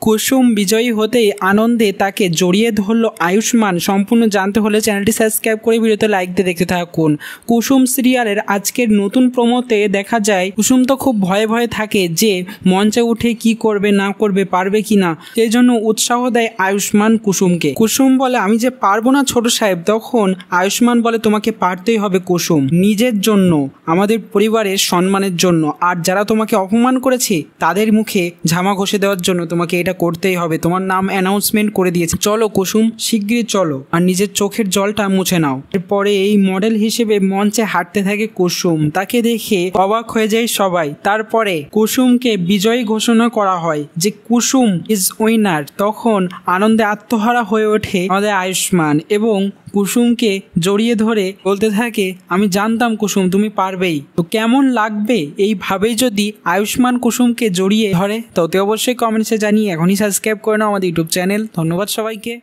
কুসুম বিজয়ী হতেই আনন্দে তাকে জড়িয়ে ধরল আয়ুষ্মান। সম্পূর্ণ জানতে হলে চ্যানেলটি সাবস্ক্রাইব করে ভিডিওতে লাইক দিয়ে দেখতে থাকুন। কুসুম সিরিয়ালের আজকের নতুন প্রোমোতে দেখা যায় কুসুম তো খুব ভয়ে ভয়ে থাকে যে মঞ্চে উঠে কি করবে না করবে, পারবে কিনা। এই জন্য উৎসাহ দেয় আয়ুষ্মান কুসুমকে। কুসুম বলে আমি যে পারবো না ছোট সাহেব। তখন আয়ুষ্মান বলে তোমাকে পারতেই হবে কুসুম, নিজের জন্য, আমাদের পরিবারের সম্মানের জন্য, আর যারা তোমাকে অপমান করেছে তাদের মুখে ঝামা ঘষে দেওয়ার জন্য তোমাকে এটা করতেই হবে। তোমার নাম অ্যানাউন্সমেন্ট করে দিয়েছে, চলো কুসুম শিগগিরই চলো আর নিজের চোখের জলটা মুছে নাও। এরপরে এই মডেল হিসেবে মঞ্চে হাঁটতে থাকে কুসুম। তাকে দেখে অবাক হয়ে যায় সবাই। তারপরে কুসুমকে বিজয়ী ঘোষণা করা হয় যে কুসুম ইজ উইনার। তখন আনন্দে আত্মহারা হয়ে ওঠে আমাদের আয়ুষ্মান এবং কুসুমকে জড়িয়ে ধরে বলতে থাকে আমি জানতাম কুসুম তুমি পারবেই। তো কেমন লাগবে এইভাবেই যদি আয়ুষ্মান কুসুমকে জড়িয়ে ধরে? তো অবশ্যই কমেন্টসে জানিয়ে এখনই সাবস্ক্রাইব করে নাও আমাদের ইউটিউব চ্যানেল। ধন্যবাদ সবাইকে।